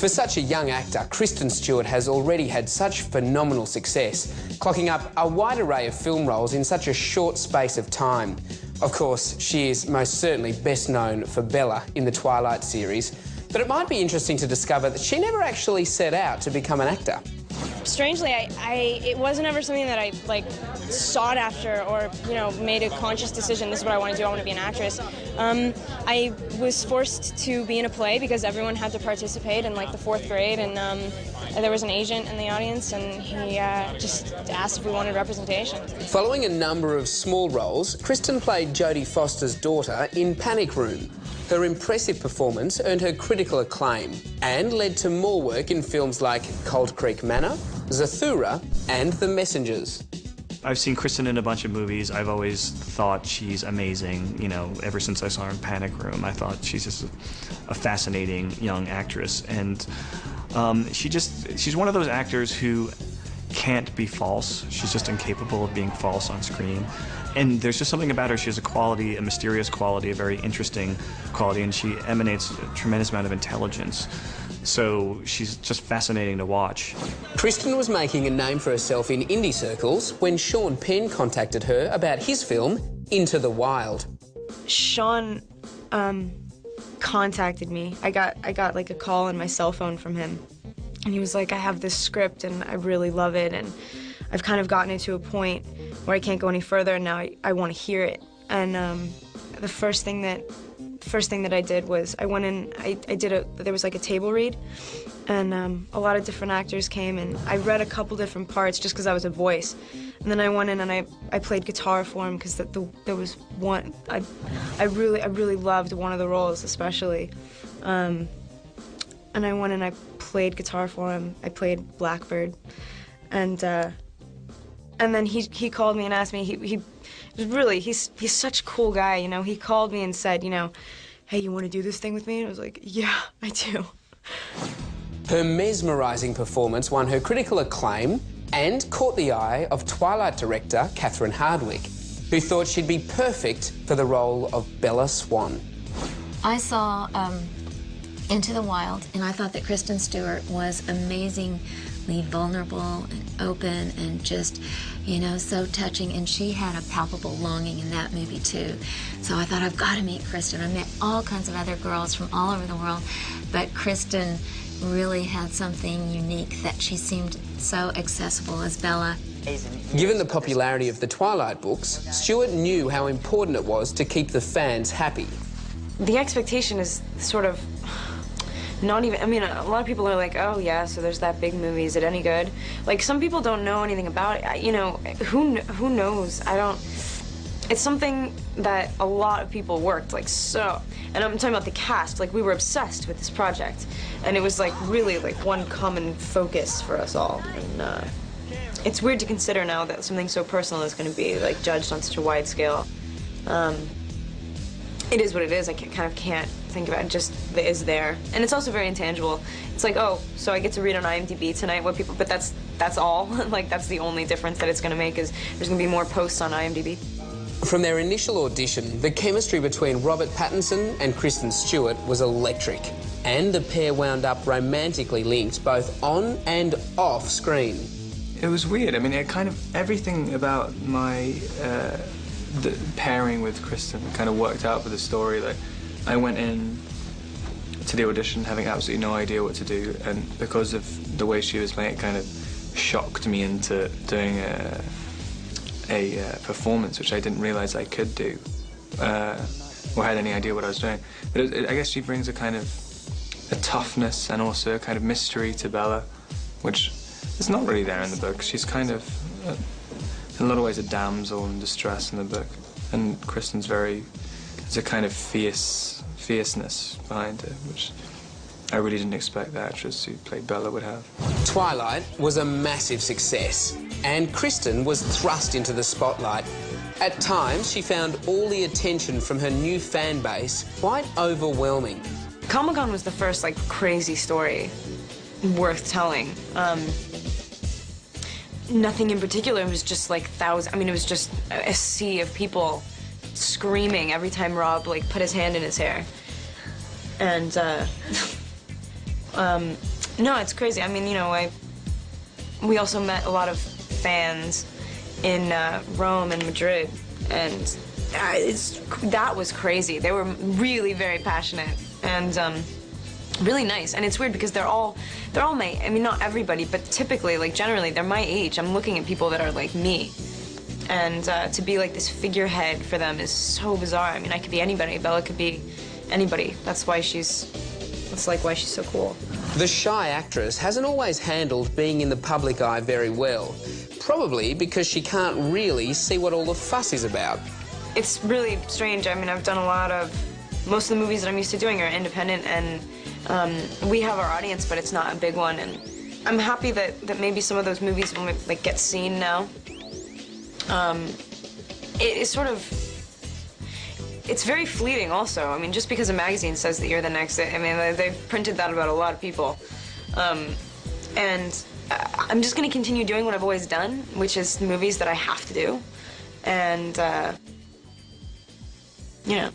For such a young actor, Kristen Stewart has already had such phenomenal success, clocking up a wide array of film roles in such a short space of time. Of course, she is most certainly best known for Bella in the Twilight series, but it might be interesting to discover that she never actually set out to become an actor. Strangely, it wasn't ever something that I sought after or made a conscious decision. This is what I want to do. I want to be an actress. I was forced to be in a play because everyone had to participate in the 4th grade, and there was an agent in the audience, and he just asked if we wanted representation. Following a number of small roles, Kristen played Jodie Foster's daughter in Panic Room. Her impressive performance earned her critical acclaim and led to more work in films like Cold Creek Manor, Zathura and The Messengers. I've seen Kristen in a bunch of movies. I've always thought she's amazing, ever since I saw her in Panic Room. I thought she's just a fascinating young actress. And she's one of those actors who can't be false. She's just incapable of being false on screen. And there's just something about her. She has a quality, a mysterious quality, a very interesting quality, and she emanates a tremendous amount of intelligence. So she's just fascinating to watch. Kristen was making a name for herself in indie circles when Sean Penn contacted her about his film, Into the Wild. Sean contacted me. I got a call on my cell phone from him. And he was like, I have this script and I really love it, and I've kind of gotten it to a point where I can't go any further, and now I want to hear it. And the first thing that I did was I went in, there was a table read, and a lot of different actors came, and I read a couple different parts just because I was a voice. And then I went in and I played guitar for him because there was one, I really loved one of the roles especially. And I went and I played guitar for him. I played Blackbird. And then he called me and asked me, he's such a cool guy, He called me and said, hey, you want to do this thing with me? And I was like, yeah, I do. Her mesmerising performance won her critical acclaim and caught the eye of Twilight director Catherine Hardwicke, who thought she'd be perfect for the role of Bella Swan. I saw Into the Wild, and I thought that Kristen Stewart was amazingly vulnerable and open and just, so touching, and she had a palpable longing in that movie too. So I thought, I've got to meet Kristen. I met all kinds of other girls from all over the world, but Kristen really had something unique that she seemed so accessible as Bella. Given the popularity of the Twilight books, Stewart knew how important it was to keep the fans happy. The expectation is sort of not even, a lot of people are like, oh yeah, so there's that big movie, is it any good? Some people don't know anything about it. Who knows? It's something that a lot of people worked, so, and I'm talking about the cast, we were obsessed with this project, and it was really one common focus for us all, and it's weird to consider now that something so personal is going to be judged on such a wide scale. It is what it is. I kind of can't think about it. Just is there, and it's also very intangible. It's oh, so I get to read on IMDb tonight what people, but that's all. That's the only difference that it's going to make is there's going to be more posts on IMDb. From their initial audition, the chemistry between Robert Pattinson and Kristen Stewart was electric, and the pair wound up romantically linked both on and off screen. It was weird. It kind of everything about my. The pairing with Kristen kind of worked out for the story. I went in to the audition having absolutely no idea what to do, and because of the way she was playing, it kind of shocked me into doing a performance which I didn't realize I could do or had any idea what I was doing. But I guess she brings a kind of a toughness and also a kind of mystery to Bella, which is not really there in the book. She's kind of in a lot of ways a damsel in distress in the book, and Kristen's there's a kind of fierceness behind her, which I really didn't expect the actress who played Bella would have. Twilight was a massive success, and Kristen was thrust into the spotlight. At times, she found all the attention from her new fan base quite overwhelming. Comic-Con was the first, crazy story worth telling. Nothing in particular. It was just thousands. It was just a sea of people screaming every time Rob put his hand in his hair. And No, it's crazy. I mean, you know, we also met a lot of fans in Rome and Madrid, and that was crazy. They were really very passionate and really nice. And it's weird because they're all my, I mean, not everybody, but typically, like generally, they're my age. I'm looking at people that are like me. And to be like this figurehead for them is so bizarre. I mean, I could be anybody. Bella could be anybody. That's why she's so cool. The shy actress hasn't always handled being in the public eye very well, probably because she can't really see what all the fuss is about. It's really strange. I mean, I've done most of the movies that I'm used to doing are independent, and we have our audience, but it's not a big one. And I'm happy that maybe some of those movies will like get seen now. It's sort of, it's very fleeting also. I mean, just because a magazine says that you're the next, I mean, they've printed that about a lot of people. And I'm just gonna continue doing what I've always done, which is movies that I have to do. And, you know,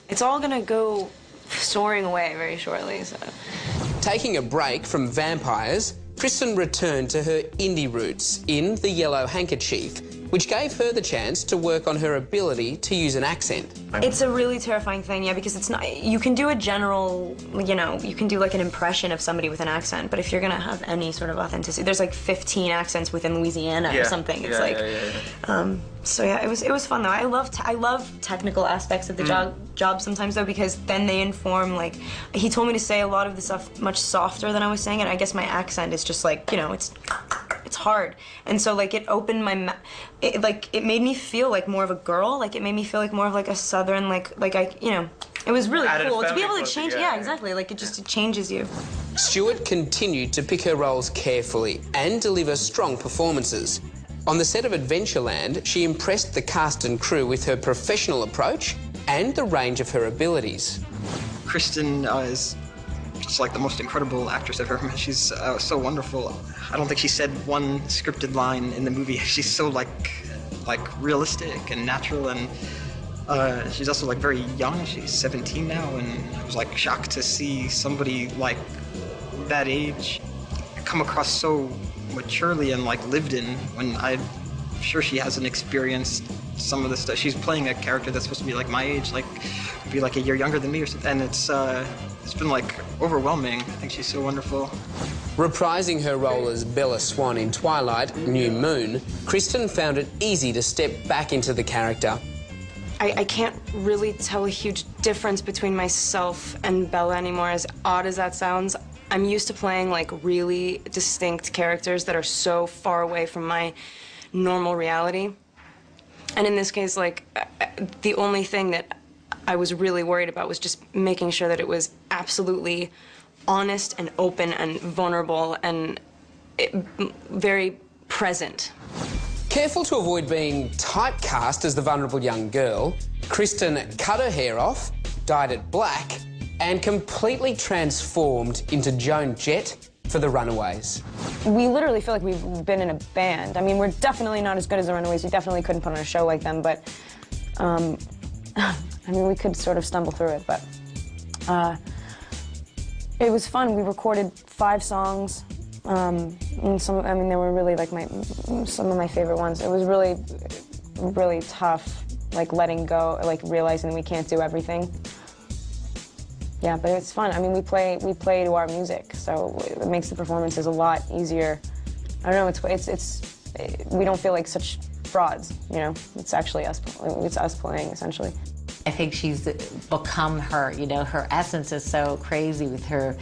it's all gonna go soaring away very shortly, so. Taking a break from vampires, Kristen returned to her indie roots in The Yellow Handkerchief, which gave her the chance to work on her ability to use an accent. It's a really terrifying thing, yeah, because it's not, you can do a general, you know, you can do like an impression of somebody with an accent, but if you're gonna have any sort of authenticity, there's like 15 accents within Louisiana or something. It's so yeah, it was fun though. I love technical aspects of the job sometimes though, because then they inform, like, he told me to say a lot of the stuff much softer than I was saying, and I guess my accent is just like, you know, it's hard. And so like it opened my, it made me feel like more of a girl, like it made me feel like more of like a southern, like I, you know, it was really cool to be able to change, yeah, exactly, like it changes you. Stewart continued to pick her roles carefully and deliver strong performances. On the set of Adventureland, she impressed the cast and crew with her professional approach and the range of her abilities. Kristen is just like the most incredible actress I've ever met. She's so wonderful. I don't think she said one scripted line in the movie. She's so like realistic and natural, and she's also like very young. She's 17 now, and I was like shocked to see somebody like that age come across so maturely and like lived in, when I'm sure she hasn't experienced some of the stuff. She's playing a character that's supposed to be like my age, like be like a year younger than me or something, and it's been like overwhelming. I think she's so wonderful. Reprising her role as Bella Swan in Twilight, New Moon, Kristen found it easy to step back into the character. I can't really tell a huge difference between myself and Bella anymore, as odd as that sounds. I'm used to playing like really distinct characters that are so far away from my normal reality. And in this case, like, the only thing that I was really worried about was just making sure that it was absolutely honest and open and vulnerable and very present. Careful to avoid being typecast as the vulnerable young girl, Kristen cut her hair off, dyed it black, and completely transformed into Joan Jett for The Runaways. We literally feel like we've been in a band. I mean, we're definitely not as good as The Runaways. We definitely couldn't put on a show like them, but, I mean, we could sort of stumble through it, but it was fun. We recorded 5 songs. And I mean, they were really like some of my favorite ones. It was really, really tough, like letting go, like realizing we can't do everything. Yeah, but it's fun. I mean, we play to our music, so it makes the performances a lot easier. I don't know. We don't feel like such frauds, you know. It's actually us. It's us playing essentially. I think she's become her. You know, her essence is so crazy with her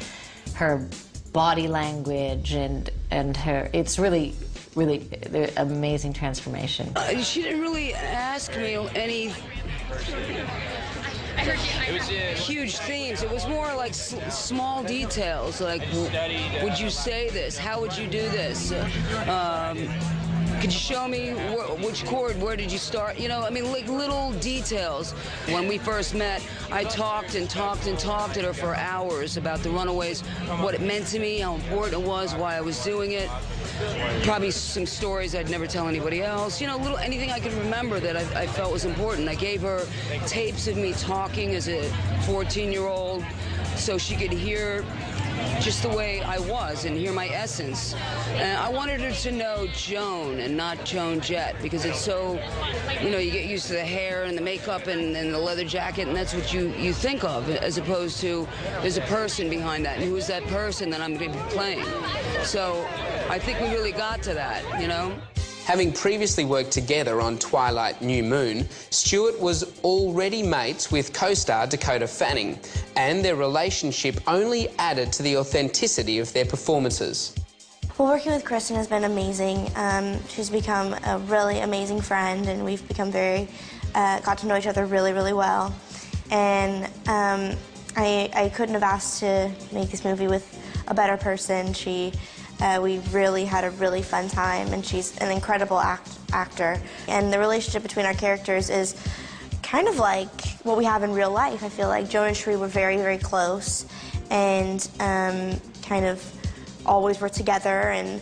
body language and her. It's really an amazing transformation. She didn't really ask me any huge themes. It was more like small details, like, would you say this? How would you do this? Could you show me which chord, where did you start? You know, I mean, like little details. When we first met, I talked and talked and talked to her for hours about The Runaways, what it meant to me, how important it was, why I was doing it. Probably some stories I'd never tell anybody else. You know, anything I could remember that I felt was important. I gave her tapes of me talking as a 14-year-old so she could hear just the way I was and hear my essence. And I wanted her to know Joan and not Joan Jett, because it's so, you know, you get used to the hair and the makeup and the leather jacket, and that's what you think of, as opposed to there's a person behind that, and who is that person that I'm going to be playing? So I think we really got to that, you know? Having previously worked together on Twilight New Moon, Stewart was already mates with co-star Dakota Fanning, and their relationship only added to the authenticity of their performances. Well, working with Kristen has been amazing. She's become a really amazing friend, and we've become got to know each other really, really well. And I couldn't have asked to make this movie with a better person. We really had a really fun time, and she's an incredible actor. And the relationship between our characters is kind of like what we have in real life. I feel like Joan and Sheree were very, very close, and kind of always were together. And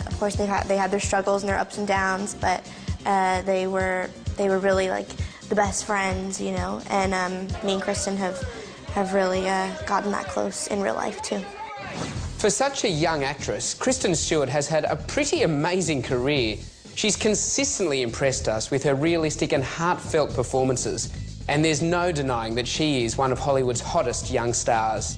of course, they had their struggles and their ups and downs, but they were really like the best friends, you know. And me and Kristen have really gotten that close in real life too. For such a young actress, Kristen Stewart has had a pretty amazing career. She's consistently impressed us with her realistic and heartfelt performances, and there's no denying that she is one of Hollywood's hottest young stars.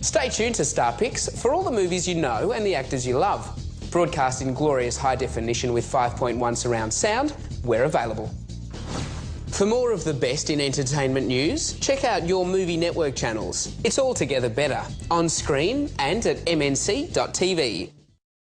Stay tuned to Star Picks for all the movies you know and the actors you love. Broadcast in glorious high definition with 5.1 surround sound, we're available. For more of the best in entertainment news, check out your Movie Network channels. It's altogether better, on screen and at mnc.tv.